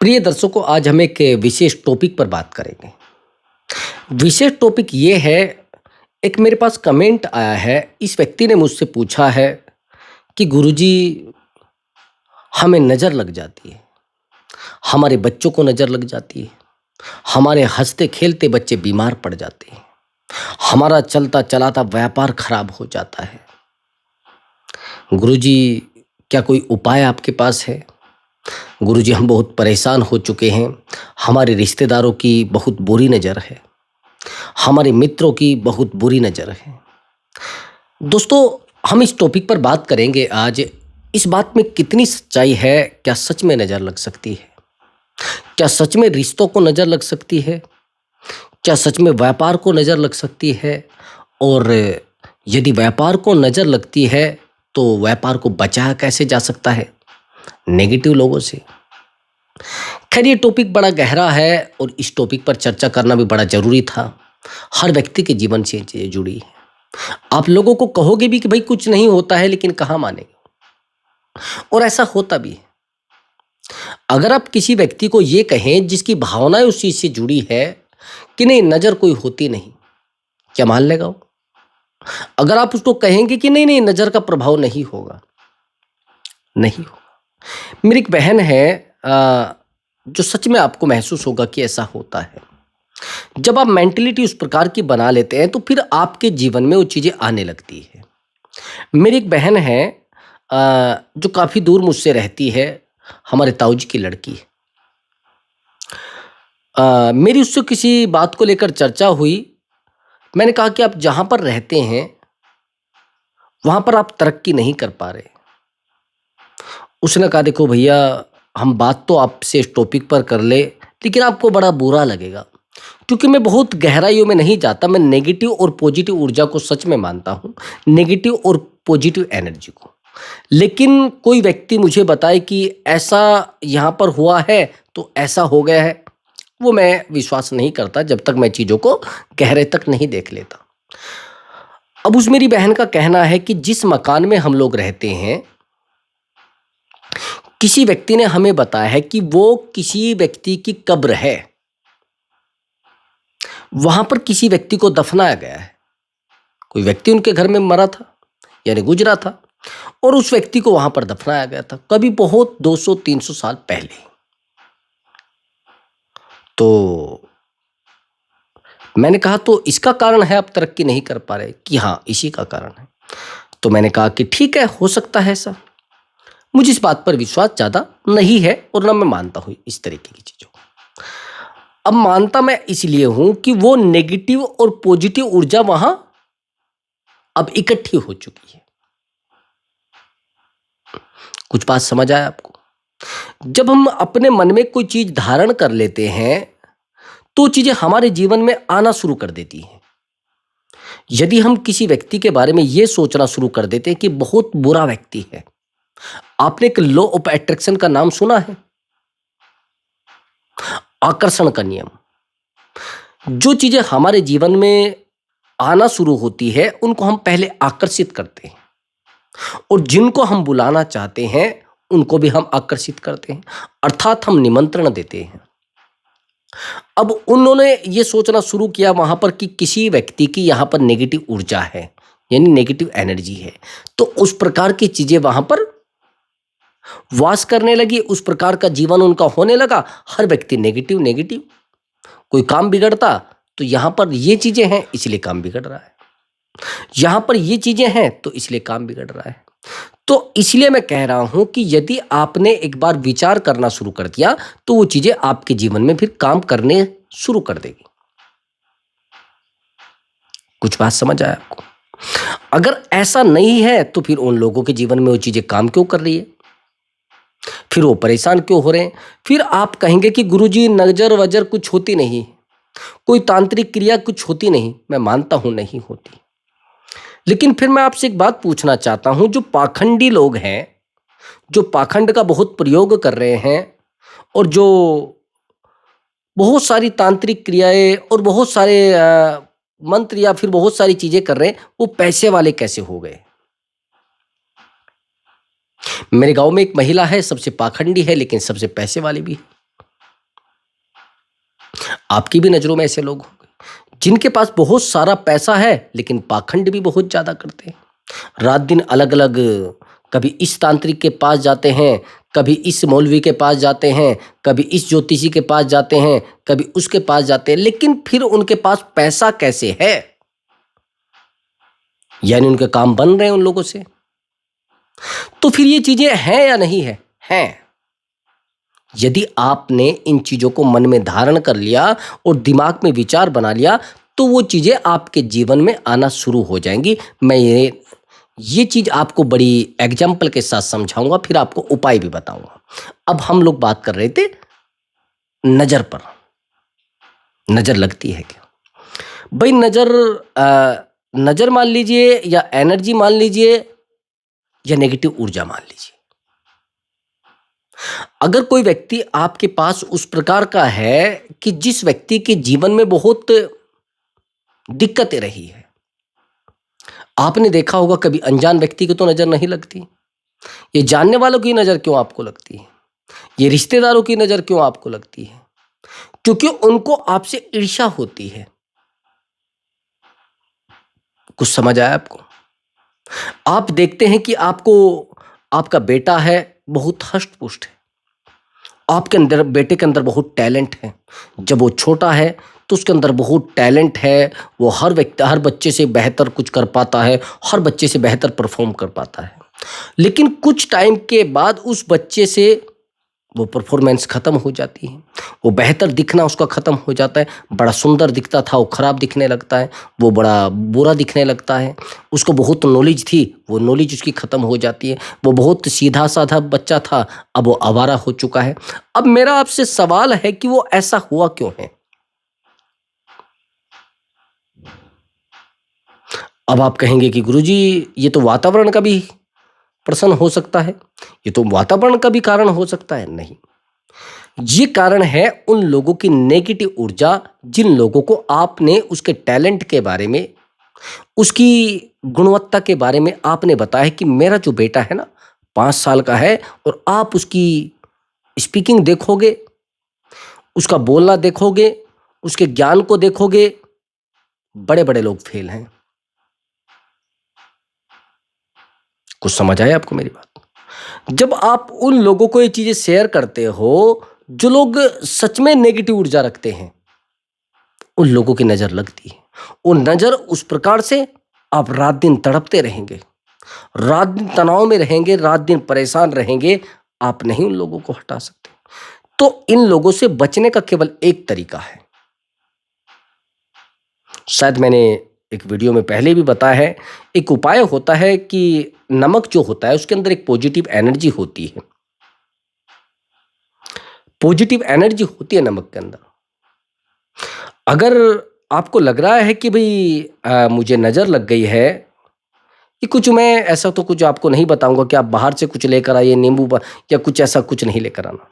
प्रिय दर्शकों, आज हम एक विशेष टॉपिक पर बात करेंगे। विशेष टॉपिक ये है, एक मेरे पास कमेंट आया है। इस व्यक्ति ने मुझसे पूछा है कि गुरुजी, हमें नज़र लग जाती है, हमारे बच्चों को नज़र लग जाती है, हमारे हंसते खेलते बच्चे बीमार पड़ जाते हैं, हमारा चलता चलाता व्यापार खराब हो जाता है। गुरुजी, क्या कोई उपाय आपके पास है? गुरुजी, हम बहुत परेशान हो चुके हैं। हमारे रिश्तेदारों की बहुत बुरी नज़र है, हमारे मित्रों की बहुत बुरी नज़र है। दोस्तों, हम इस टॉपिक पर बात करेंगे आज। इस बात में कितनी सच्चाई है? क्या सच में नज़र लग सकती है? क्या सच में रिश्तों को नज़र लग सकती है? क्या सच में व्यापार को नज़र लग सकती है? और यदि व्यापार को नज़र लगती है तो व्यापार को बचाया कैसे जा सकता है नेगेटिव लोगों से? खैर, ये टॉपिक बड़ा गहरा है और इस टॉपिक पर चर्चा करना भी बड़ा ज़रूरी था। हर व्यक्ति के जीवन से ये जुड़ी है। आप लोगों को कहोगे भी कि भाई कुछ नहीं होता है, लेकिन कहाँ मानेंगे? और ऐसा होता भी है। अगर आप किसी व्यक्ति को ये कहें जिसकी भावनाएं उस चीज़ से जुड़ी है कि नहीं, नज़र कोई होती नहीं, क्या मान लेगा वो? अगर आप उसको कहेंगे कि नहीं नहीं, नज़र का प्रभाव नहीं होगा, नहीं होगा। मेरी एक बहन है, जो सच में आपको महसूस होगा कि ऐसा होता है। जब आप मेंटलिटी उस प्रकार की बना लेते हैं तो फिर आपके जीवन में वो चीज़ें आने लगती है। मेरी एक बहन है, जो काफ़ी दूर मुझसे रहती है, हमारे ताऊ जी की लड़की है। मेरी उससे किसी बात को लेकर चर्चा हुई। मैंने कहा कि आप जहाँ पर रहते हैं वहाँ पर आप तरक्की नहीं कर पा रहे। उसने कहा, देखो भैया, हम बात तो आपसे इस टॉपिक पर कर ले, लेकिन आपको बड़ा बुरा लगेगा, क्योंकि मैं बहुत गहराइयों में नहीं जाता। मैं नेगेटिव और पॉजिटिव ऊर्जा को सच में मानता हूँ, नेगेटिव और पॉजिटिव एनर्जी को। लेकिन कोई व्यक्ति मुझे बताए कि ऐसा यहाँ पर हुआ है तो ऐसा हो गया है, वो मैं विश्वास नहीं करता जब तक मैं चीज़ों को गहरे तक नहीं देख लेता। अब उस मेरी बहन का कहना है कि जिस मकान में हम लोग रहते हैं, किसी व्यक्ति ने हमें बताया है कि वो किसी व्यक्ति की कब्र है, वहां पर किसी व्यक्ति को दफनाया गया है। कोई व्यक्ति उनके घर में मरा था, यानी गुजरा था, और उस व्यक्ति को वहां पर दफनाया गया था, कभी बहुत 200-300 साल पहले। तो मैंने कहा, तो इसका कारण है आप तरक्की नहीं कर पा रहे? कि हाँ, इसी का कारण है। तो मैंने कहा कि ठीक है, हो सकता है ऐसा। मुझे इस बात पर विश्वास ज़्यादा नहीं है और ना मैं मानता हूँ इस तरीके की चीज़ों को। अब मानता मैं इसलिए हूँ कि वो नेगेटिव और पॉजिटिव ऊर्जा वहां अब इकट्ठी हो चुकी है। कुछ बात समझ आया आपको? जब हम अपने मन में कोई चीज धारण कर लेते हैं तो चीजें हमारे जीवन में आना शुरू कर देती हैं। यदि हम किसी व्यक्ति के बारे में यह सोचना शुरू कर देते हैं कि बहुत बुरा व्यक्ति है, आपने एक लॉ ऑफ अट्रैक्शन का नाम सुना है? आकर्षण का नियम। जो चीजें हमारे जीवन में आना शुरू होती है उनको हम पहले आकर्षित करते हैं, और जिनको हम बुलाना चाहते हैं उनको भी हम आकर्षित करते हैं, अर्थात हम निमंत्रण देते हैं। अब उन्होंने ये सोचना शुरू किया वहां पर कि किसी व्यक्ति की यहाँ पर नेगेटिव ऊर्जा है, यानी नेगेटिव एनर्जी है, तो उस प्रकार की चीजें वहां पर वास करने लगी, उस प्रकार का जीवन उनका होने लगा। हर व्यक्ति नेगेटिव नेगेटिव। कोई काम बिगड़ता तो यहाँ पर ये चीजें हैं इसलिए काम बिगड़ रहा है, यहाँ पर ये चीजें हैं तो इसलिए काम बिगड़ रहा है। तो इसलिए मैं कह रहा हूं कि यदि आपने एक बार विचार करना शुरू कर दिया तो वो चीजें आपके जीवन में फिर काम करने शुरू कर देगी। कुछ बात समझ आया आपको? अगर ऐसा नहीं है तो फिर उन लोगों के जीवन में वो चीजें काम क्यों कर रही है, फिर वो परेशान क्यों हो रहे हैं? फिर आप कहेंगे कि गुरुजी, नजर वजर कुछ होती नहीं, कोई तांत्रिक क्रिया कुछ होती नहीं। मैं मानता हूं नहीं होती, लेकिन फिर मैं आपसे एक बात पूछना चाहता हूं। जो पाखंडी लोग हैं, जो पाखंड का बहुत प्रयोग कर रहे हैं, और जो बहुत सारी तांत्रिक क्रियाएं और बहुत सारे मंत्र या फिर बहुत सारी चीजें कर रहे हैं, वो पैसे वाले कैसे हो गए? मेरे गांव में एक महिला है, सबसे पाखंडी है लेकिन सबसे पैसे वाली भी है। आपकी भी नज़रों में ऐसे लोग होंगे जिनके पास बहुत सारा पैसा है लेकिन पाखंड भी बहुत ज़्यादा करते हैं। रात दिन अलग अलग, कभी इस तांत्रिक के पास जाते हैं, कभी इस मौलवी के पास जाते हैं, कभी इस ज्योतिषी के पास जाते हैं, कभी उसके पास जाते हैं, लेकिन फिर उनके पास पैसा कैसे है? यानी उनके काम बन रहे हैं उन लोगों से। तो फिर ये चीजें हैं या नहीं है? हैं। यदि आपने इन चीजों को मन में धारण कर लिया और दिमाग में विचार बना लिया तो वो चीजें आपके जीवन में आना शुरू हो जाएंगी। मैं ये चीज आपको बड़ी एग्जाम्पल के साथ समझाऊंगा, फिर आपको उपाय भी बताऊंगा। अब हम लोग बात कर रहे थे नजर पर। नजर लगती है क्या भाई? नजर मान लीजिए या एनर्जी मान लीजिए या नेगेटिव ऊर्जा मान लीजिए। अगर कोई व्यक्ति आपके पास उस प्रकार का है कि जिस व्यक्ति के जीवन में बहुत दिक्कतें रही है, आपने देखा होगा कभी अनजान व्यक्ति को तो नजर नहीं लगती, ये जानने वालों की नजर क्यों आपको लगती है? ये रिश्तेदारों की नजर क्यों आपको लगती है? क्योंकि उनको आपसे ईर्ष्या होती है। कुछ समझ आया आपको? आप देखते हैं कि आपका बेटा है, बहुत हष्ट पुष्ट है, आपके अंदर, बेटे के अंदर बहुत टैलेंट है। जब वो छोटा है तो उसके अंदर बहुत टैलेंट है, वो हर बच्चे से बेहतर कुछ कर पाता है, हर बच्चे से बेहतर परफॉर्म कर पाता है। लेकिन कुछ टाइम के बाद उस बच्चे से वो परफॉर्मेंस खत्म हो जाती है, वो बेहतर दिखना उसका खत्म हो जाता है। बड़ा सुंदर दिखता था वो खराब दिखने लगता है, वो बड़ा बुरा दिखने लगता है। उसको बहुत नॉलेज थी, वो नॉलेज उसकी खत्म हो जाती है। वो बहुत सीधा साधा बच्चा था, अब वो आवारा हो चुका है। अब मेरा आपसे सवाल है कि वो ऐसा हुआ क्यों है? अब आप कहेंगे कि गुरुजी ये तो वातावरण का भी प्रश्न हो सकता है, ये तो वातावरण का भी कारण हो सकता है। नहीं, ये कारण है उन लोगों की नेगेटिव ऊर्जा, जिन लोगों को आपने उसके टैलेंट के बारे में, उसकी गुणवत्ता के बारे में आपने बताया कि मेरा जो बेटा है ना 5 साल का है, और आप उसकी स्पीकिंग देखोगे, उसका बोलना देखोगे, उसके ज्ञान को देखोगे, बड़े बड़े लोग फेल हैं। कुछ समझ आया आपको मेरी बात? जब आप उन लोगों को ये चीजें शेयर करते हो जो लोग सच में नेगेटिव ऊर्जा रखते हैं, उन लोगों की नजर लगती है। वो नजर उस प्रकार से आप रात दिन तड़पते रहेंगे, रात दिन तनाव में रहेंगे, रात दिन परेशान रहेंगे। आप नहीं उन लोगों को हटा सकते। तो इन लोगों से बचने का केवल एक तरीका है, शायद मैंने एक वीडियो में पहले भी बताया है। एक उपाय होता है कि नमक जो होता है उसके अंदर एक पॉजिटिव एनर्जी होती है, पॉजिटिव एनर्जी होती है नमक के अंदर। अगर आपको लग रहा है कि भाई मुझे नज़र लग गई है, कि कुछ मैं ऐसा तो कुछ आपको नहीं बताऊंगा कि आप बाहर से कुछ लेकर आइए, या कुछ ऐसा कुछ नहीं लेकर आना।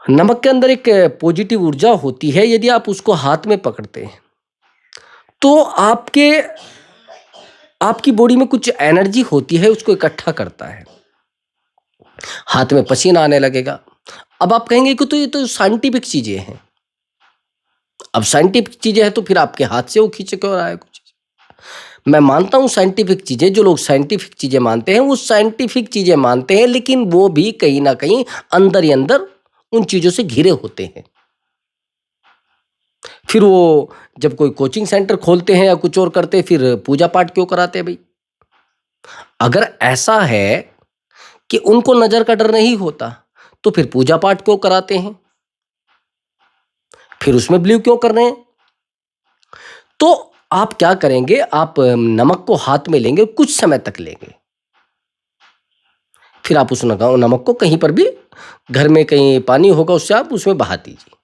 नमक के अंदर एक पॉजिटिव ऊर्जा होती है, यदि आप उसको हाथ में पकड़ते हैं तो आपकी बॉडी में कुछ एनर्जी होती है, उसको इकट्ठा करता है, हाथ में पसीना आने लगेगा। अब आप कहेंगे कि तो ये तो साइंटिफिक चीजें हैं। अब साइंटिफिक चीजें हैं तो फिर आपके हाथ से वो खींच क्यों रहा है कुछ? मैं मानता हूं साइंटिफिक चीजें, जो लोग साइंटिफिक चीजें मानते हैं वो साइंटिफिक चीजें मानते हैं, लेकिन वो भी कहीं ना कहीं अंदर ही अंदर उन चीजों से घिरे होते हैं। फिर वो जब कोई कोचिंग सेंटर खोलते हैं या कुछ और करते हैं, फिर पूजा पाठ क्यों कराते हैं भाई? अगर ऐसा है कि उनको नजर का डर नहीं होता तो फिर पूजा पाठ क्यों कराते हैं? फिर उसमें बिलीव क्यों कर रहे हैं? तो आप क्या करेंगे, आप नमक को हाथ में लेंगे, कुछ समय तक लेंगे, फिर आप उस नमक को कहीं पर भी, घर में कहीं पानी होगा उससे आप उसमें बहा दीजिए।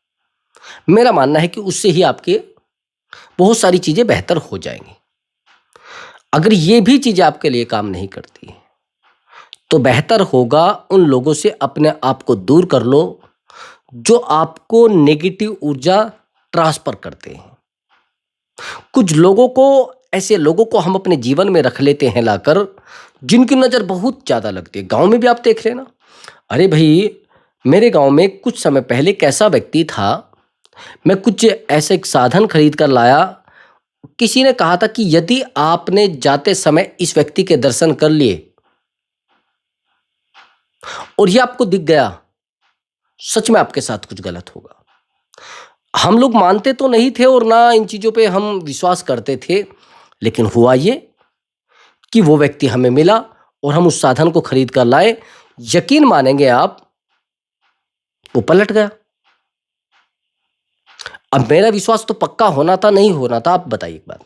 मेरा मानना है कि उससे ही आपके बहुत सारी चीजें बेहतर हो जाएंगी। अगर ये भी चीजें आपके लिए काम नहीं करती तो बेहतर होगा उन लोगों से अपने आप को दूर कर लो जो आपको नेगेटिव ऊर्जा ट्रांसफर करते हैं। कुछ लोगों को, ऐसे लोगों को हम अपने जीवन में रख लेते हैं लाकर, जिनकी नज़र बहुत ज़्यादा लगती है। गांव में भी आप देख लेना। अरे भाई, मेरे गांव में कुछ समय पहले कैसा व्यक्ति था मैं कुछ ऐसा एक साधन खरीद कर लाया। किसी ने कहा था कि यदि आपने जाते समय इस व्यक्ति के दर्शन कर लिए और ये आपको दिख गया, सच में आपके साथ कुछ गलत होगा। हम लोग मानते तो नहीं थे और ना इन चीज़ों पे हम विश्वास करते थे, लेकिन हुआ ये कि वो व्यक्ति हमें मिला और हम उस साधन को खरीद कर लाए। यकीन मानेंगे आप, वो पलट गया। अब मेरा विश्वास तो पक्का होना था, नहीं होना था, आप बताइए एक बात।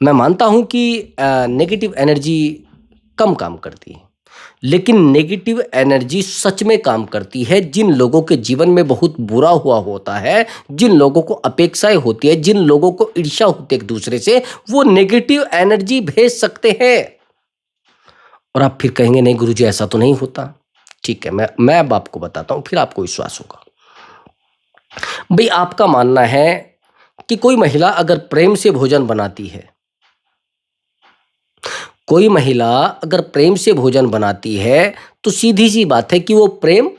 मैं मानता हूं कि नेगेटिव एनर्जी कम काम करती है, लेकिन नेगेटिव एनर्जी सच में काम करती है जिन लोगों के जीवन में बहुत बुरा हुआ होता है, जिन लोगों को अपेक्षाएं होती है, जिन लोगों को ईर्ष्या होती है एक दूसरे से, वो नेगेटिव एनर्जी भेज सकते हैं। और आप फिर कहेंगे नहीं गुरुजी ऐसा तो नहीं होता। ठीक है, मैं अब आपको बताता हूं, फिर आपको विश्वास होगा। भाई आपका मानना है कि कोई महिला अगर प्रेम से भोजन बनाती है, कोई महिला अगर प्रेम से भोजन बनाती है, तो सीधी सी बात है कि वो प्रेम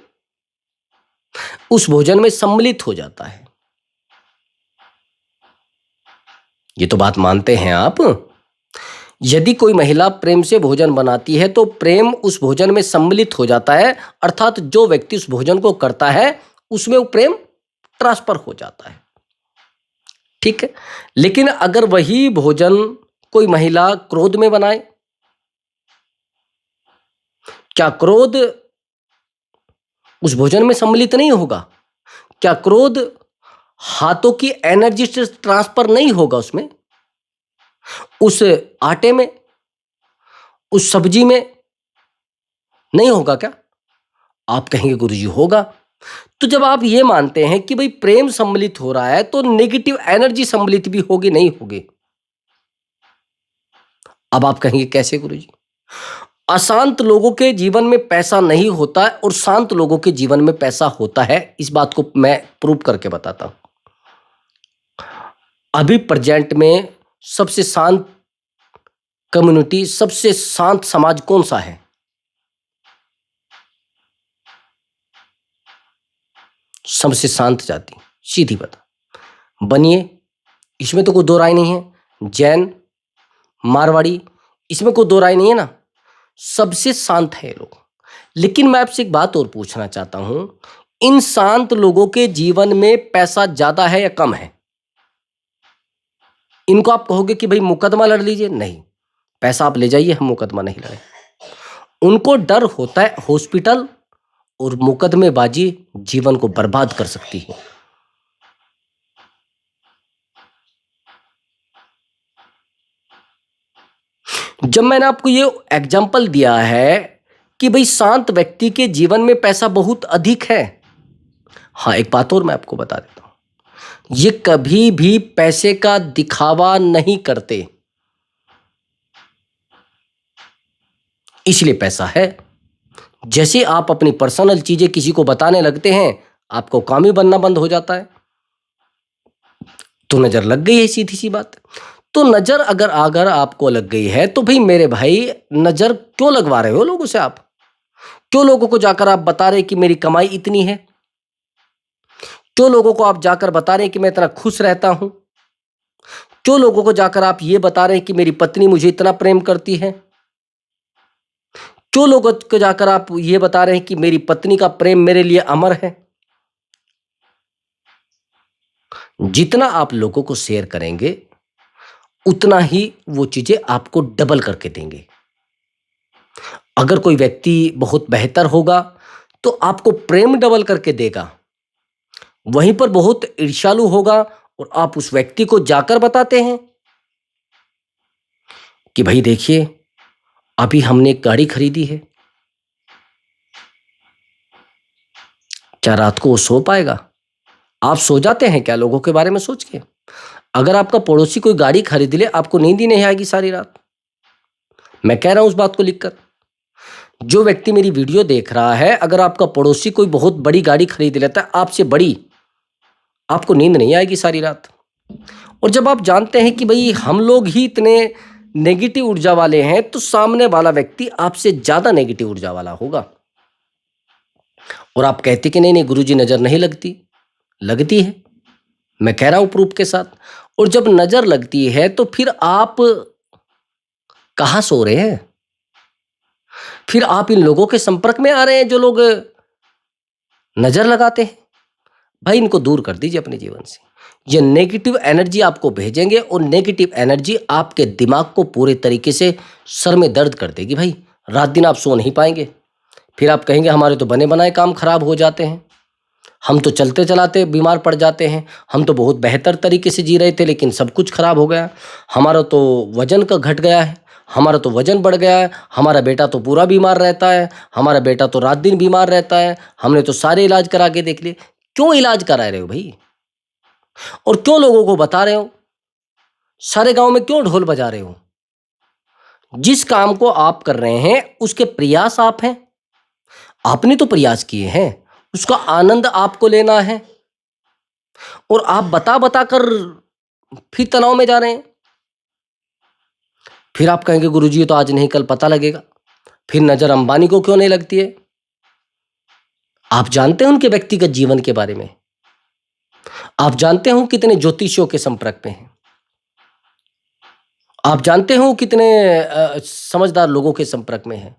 उस भोजन में सम्मिलित हो जाता है। ये तो बात मानते हैं आप। यदि कोई महिला प्रेम से भोजन बनाती है तो प्रेम उस भोजन में सम्मिलित हो जाता है, अर्थात जो व्यक्ति उस भोजन को करता है उसमें वो प्रेम ट्रांसफर हो जाता है। ठीक है, लेकिन अगर वही भोजन कोई महिला क्रोध में बनाए, क्या क्रोध उस भोजन में सम्मिलित नहीं होगा? क्या क्रोध हाथों की एनर्जी से ट्रांसफर नहीं होगा उसमें, उस आटे में, उस सब्जी में नहीं होगा क्या? आप कहेंगे गुरुजी होगा। तो जब आप ये मानते हैं कि भाई प्रेम सम्मिलित हो रहा है तो नेगेटिव एनर्जी सम्मिलित भी होगी नहीं होगी? अब आप कहेंगे कैसे गुरुजी? अशांत लोगों के जीवन में पैसा नहीं होता है और शांत लोगों के जीवन में पैसा होता है। इस बात को मैं प्रूव करके बताता हूं। अभी प्रेजेंट में सबसे शांत कम्युनिटी, सबसे शांत समाज कौन सा है? सबसे शांत जाति, सीधी बता बनिए, इसमें तो कोई दो राय नहीं है। जैन, मारवाड़ी, इसमें कोई दो राय नहीं है ना, सबसे शांत है लोग। लेकिन मैं आपसे एक बात और पूछना चाहता हूं, इन शांत लोगों के जीवन में पैसा ज्यादा है या कम है? इनको आप कहोगे कि भाई मुकदमा लड़ लीजिए, नहीं, पैसा आप ले जाइए, हम मुकदमा नहीं लड़े। उनको डर होता है हॉस्पिटल, और मुकदमेबाजी जीवन को बर्बाद कर सकती है। जब मैंने आपको ये एग्जाम्पल दिया है कि भाई शांत व्यक्ति के जीवन में पैसा बहुत अधिक है, हाँ एक बात और मैं आपको बता देता हूं, ये कभी भी पैसे का दिखावा नहीं करते, इसलिए पैसा है। जैसे आप अपनी पर्सनल चीजें किसी को बताने लगते हैं, आपको कामी बनना बंद हो जाता है, तो नजर लग गई है, सीधी सी बात। तो नजर अगर अगर आपको लग गई है तो भाई मेरे भाई नजर क्यों लगवा रहे हो लोगों से? आप क्यों लोगों को जाकर आप बता रहे कि मेरी कमाई इतनी है? क्यों लोगों को आप जाकर बता रहे कि मैं इतना खुश रहता हूं? क्यों लोगों को जाकर आप ये बता रहे हैं कि मेरी पत्नी मुझे इतना प्रेम करती है? क्यों लोगों को जाकर आप ये बता रहे हैं कि मेरी पत्नी का प्रेम मेरे लिए अमर है? जितना आप लोगों को शेयर करेंगे उतना ही वो चीजें आपको डबल करके देंगे। अगर कोई व्यक्ति बहुत बेहतर होगा तो आपको प्रेम डबल करके देगा, वहीं पर बहुत ईर्ष्यालु होगा और आप उस व्यक्ति को जाकर बताते हैं कि भाई देखिए अभी हमने एक गाड़ी खरीदी है, क्या रात को वो सो पाएगा? आप सो जाते हैं क्या लोगों के बारे में सोच के? अगर आपका पड़ोसी कोई गाड़ी खरीद ले, आपको नींद ही नहीं आएगी सारी रात। मैं कह रहा हूं उस बात को लिखकर, जो व्यक्ति मेरी वीडियो देख रहा है, अगर आपका पड़ोसी कोई बहुत बड़ी गाड़ी खरीद लेता है आपसे बड़ी, आपको नींद नहीं आएगी सारी रात। और जब आप जानते हैं कि भाई हम लोग ही इतने नेगेटिव ऊर्जा वाले हैं, तो सामने वाला व्यक्ति आपसे ज्यादा नेगेटिव ऊर्जा वाला होगा। और आप कहते कि नहीं नहीं गुरुजी नजर नहीं लगती, लगती है। मैं कह रहा हूं प्रूफ के साथ। और जब नजर लगती है तो फिर आप कहाँ सो रहे हैं? फिर आप इन लोगों के संपर्क में आ रहे हैं जो लोग नजर लगाते हैं। भाई इनको दूर कर दीजिए अपने जीवन से। ये नेगेटिव एनर्जी आपको भेजेंगे और नेगेटिव एनर्जी आपके दिमाग को पूरे तरीके से सर में दर्द कर देगी। भाई रात दिन आप सो नहीं पाएंगे। फिर आप कहेंगे हमारे तो बने बनाए काम खराब हो जाते हैं, हम तो चलते चलाते बीमार पड़ जाते हैं, हम तो बहुत बेहतर तरीके से जी रहे थे लेकिन सब कुछ खराब हो गया, हमारा तो वजन का घट गया है, हमारा तो वजन बढ़ गया है, हमारा बेटा तो पूरा बीमार रहता है, हमारा बेटा तो रात दिन बीमार रहता है, हमने तो सारे इलाज करा के देख लिए। क्यों इलाज करा रहे हो भाई? और क्यों लोगों को बता रहे हो? सारे गांव में क्यों ढोल बजा रहे हो? जिस काम को आप कर रहे हैं उसके प्रयास आप हैं, आपने तो प्रयास किए हैं, उसका आनंद आपको लेना है और आप बता बता कर फिर तनाव में जा रहे हैं। फिर आप कहेंगे गुरुजी ये तो आज नहीं कल पता लगेगा। फिर नजर अंबानी को क्यों नहीं लगती है? आप जानते हैं उनके व्यक्तिगत जीवन के बारे में? आप जानते हो कितने ज्योतिषियों के संपर्क में हैं? आप जानते हो कितने समझदार लोगों के संपर्क में हैं?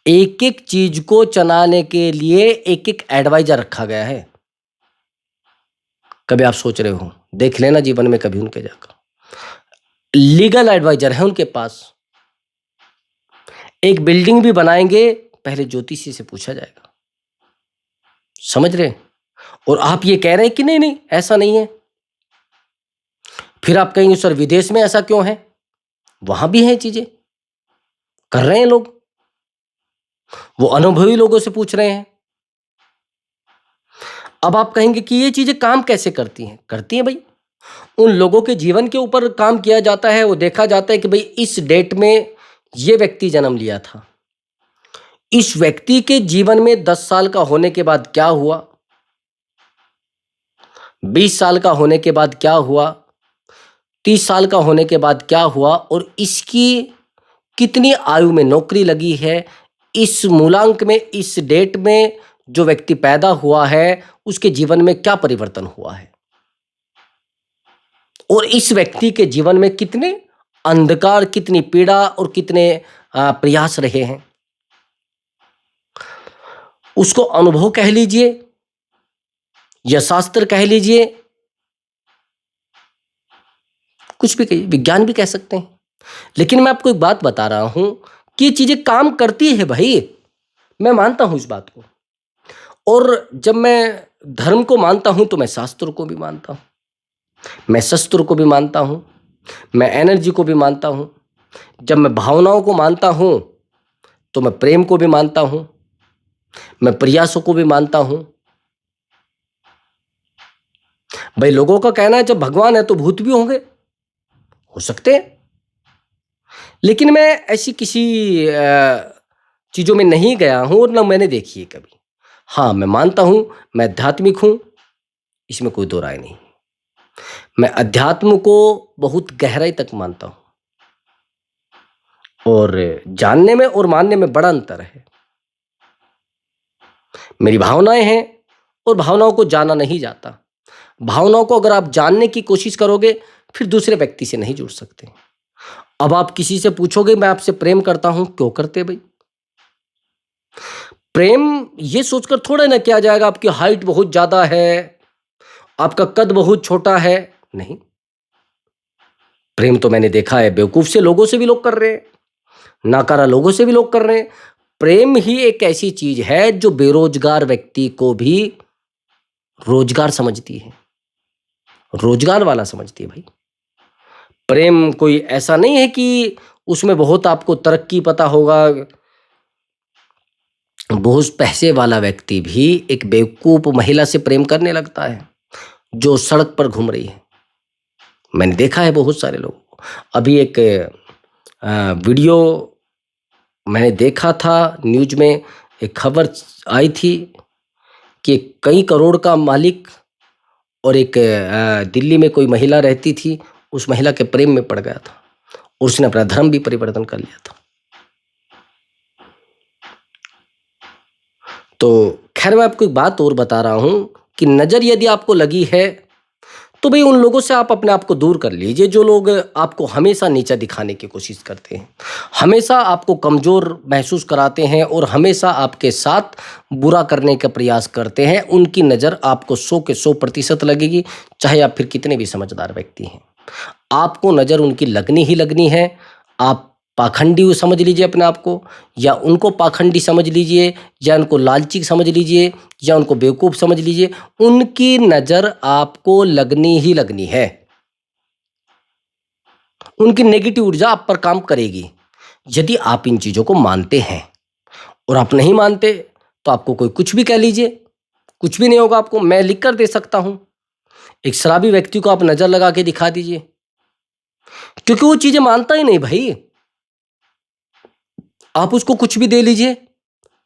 एक एक चीज को चलाने के लिए एक एक एडवाइजर रखा गया है। कभी आप सोच रहे हो, देख लेना जीवन में कभी उनके जाकर लीगल एडवाइजर है उनके पास। एक बिल्डिंग भी बनाएंगे पहले ज्योतिषी से पूछा जाएगा। समझ रहे? और आप ये कह रहे हैं कि नहीं नहीं ऐसा नहीं है। फिर आप कहेंगे सर विदेश में ऐसा क्यों है? वहां भी है चीजें, कर रहे हैं लोग, वो अनुभवी लोगों से पूछ रहे हैं। अब आप कहेंगे कि ये चीजें काम कैसे करती हैं? करती हैं भाई, उन लोगों के जीवन के ऊपर काम किया जाता है। वो देखा जाता है कि भाई इस डेट में ये व्यक्ति जन्म लिया था, इस व्यक्ति के जीवन में 10 साल का होने के बाद क्या हुआ, 20 साल का होने के बाद क्या हुआ, 30 साल का होने के बाद क्या हुआ और इसकी कितनी आयु में नौकरी लगी है, इस मूलांक में इस डेट में जो व्यक्ति पैदा हुआ है उसके जीवन में क्या परिवर्तन हुआ है और इस व्यक्ति के जीवन में कितने अंधकार, कितनी पीड़ा और कितने प्रयास रहे हैं। उसको अनुभव कह लीजिए या शास्त्र कह लीजिए, कुछ भी कहिए, विज्ञान भी कह सकते हैं। लेकिन मैं आपको एक बात बता रहा हूं कि ये चीजें काम करती है भाई, मैं मानता हूं इस बात को। और जब मैं धर्म को मानता हूं तो मैं शास्त्र को भी मानता हूं, मैं शस्त्र को भी मानता हूं, मैं एनर्जी को भी मानता हूं। जब मैं भावनाओं को मानता हूं तो मैं प्रेम को भी मानता हूं, मैं प्रयासों को भी मानता हूं। भाई लोगों का कहना है जब भगवान है तो भूत भी होंगे, हो सकते हैं, लेकिन मैं ऐसी किसी चीजों में नहीं गया हूं और ना मैंने देखी है कभी। हाँ मैं मानता हूं मैं आध्यात्मिक हूं, इसमें कोई दो राय नहीं। मैं अध्यात्म को बहुत गहराई तक मानता हूं और जानने में और मानने में बड़ा अंतर है। मेरी भावनाएं हैं और भावनाओं को जाना नहीं जाता। भावनाओं को अगर आप जानने की कोशिश करोगे फिर दूसरे व्यक्ति से नहीं जुड़ सकते। अब आप किसी से पूछोगे मैं आपसे प्रेम करता हूं, क्यों करते भाई? प्रेम ये सोचकर थोड़ा ना किया जाएगा आपकी हाइट बहुत ज्यादा है, आपका कद बहुत छोटा है, नहीं। प्रेम तो मैंने देखा है बेवकूफ से लोगों से भी लोग कर रहे हैं, नाकारा लोगों से भी लोग कर रहे हैं। प्रेम ही एक ऐसी चीज है जो बेरोजगार व्यक्ति को भी रोजगार समझती है, रोजगार वाला समझती है भाई। प्रेम कोई ऐसा नहीं है कि उसमें बहुत आपको तरक्की पता होगा। बहुत पैसे वाला व्यक्ति भी एक बेवकूफ महिला से प्रेम करने लगता है जो सड़क पर घूम रही है। मैंने देखा है बहुत सारे लोगों को। अभी एक वीडियो मैंने देखा था, न्यूज में एक खबर आई थी कि कई करोड़ का मालिक और एक दिल्ली में कोई महिला रहती थी, उस महिला के प्रेम में पड़ गया था और उसने अपना धर्म भी परिवर्तन कर लिया था। तो खैर मैं आपको एक बात और बता रहा हूं कि नज़र यदि आपको लगी है तो भाई उन लोगों से आप अपने आप को दूर कर लीजिए जो लोग आपको हमेशा नीचा दिखाने की कोशिश करते हैं, हमेशा आपको कमज़ोर महसूस कराते हैं और हमेशा आपके साथ बुरा करने का प्रयास करते हैं। उनकी नज़र आपको 100% लगेगी, चाहे आप फिर कितने भी समझदार व्यक्ति हैं। आपको नज़र उनकी लगनी ही लगनी है। आप पाखंडी समझ लीजिए अपने आप को, या उनको पाखंडी समझ लीजिए, या उनको लालची समझ लीजिए, या उनको बेवकूफ़ समझ लीजिए, उनकी नज़र आपको लगनी ही लगनी है। उनकी नेगेटिव ऊर्जा आप पर काम करेगी। यदि आप इन चीज़ों को मानते हैं, और आप नहीं मानते तो आपको कोई कुछ भी कह लीजिए, कुछ भी नहीं होगा आपको, मैं लिख कर दे सकता हूँ। एक शराबी व्यक्ति को आप नज़र लगा के दिखा दीजिए, क्योंकि वो चीज़ें मानता ही नहीं भाई। आप उसको कुछ भी दे लीजिए।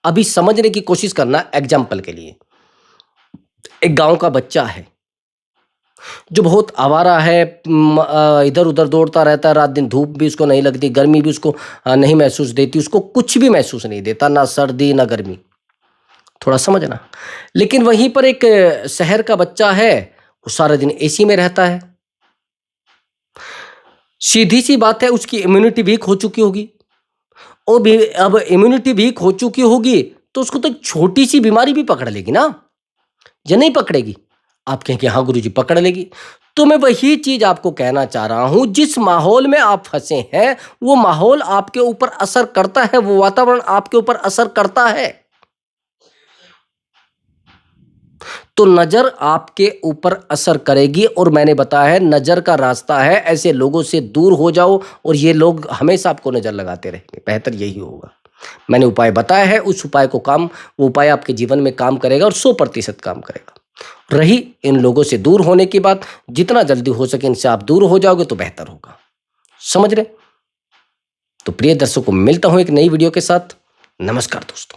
अभी समझने की कोशिश करना, एग्जाम्पल के लिए एक गांव का बच्चा है जो बहुत आवारा है, इधर उधर दौड़ता रहता है, रात दिन धूप भी उसको नहीं लगती, गर्मी भी उसको नहीं महसूस देती, उसको कुछ भी महसूस नहीं देता, ना सर्दी ना गर्मी, थोड़ा समझना। लेकिन वहीं पर एक शहर का बच्चा है, वो सारा दिन एसी में रहता है। सीधी सी बात है, उसकी इम्यूनिटी वीक हो चुकी होगी, और भी अब इम्यूनिटी वीक हो चुकी होगी तो उसको तो एक छोटी सी बीमारी भी पकड़ लेगी ना, या नहीं पकड़ेगी? आप कहेंगे हाँ गुरुजी पकड़ लेगी। तो मैं वही चीज आपको कहना चाह रहा हूं, जिस माहौल में आप फंसे हैं वो माहौल आपके ऊपर असर करता है, वो वातावरण आपके ऊपर असर करता है। तो नजर आपके ऊपर असर करेगी, और मैंने बताया है नजर का रास्ता है, ऐसे लोगों से दूर हो जाओ, और ये लोग हमेशा आपको नजर लगाते रहेंगे, बेहतर यही होगा। मैंने उपाय बताया है, उस उपाय को वो उपाय आपके जीवन में काम करेगा और 100% काम करेगा। रही इन लोगों से दूर होने की बात, जितना जल्दी हो सके इनसे आप दूर हो जाओगे तो बेहतर होगा। समझ रहे? तो प्रिय दर्शकों, मिलता हूं एक नई वीडियो के साथ। नमस्कार दोस्तों।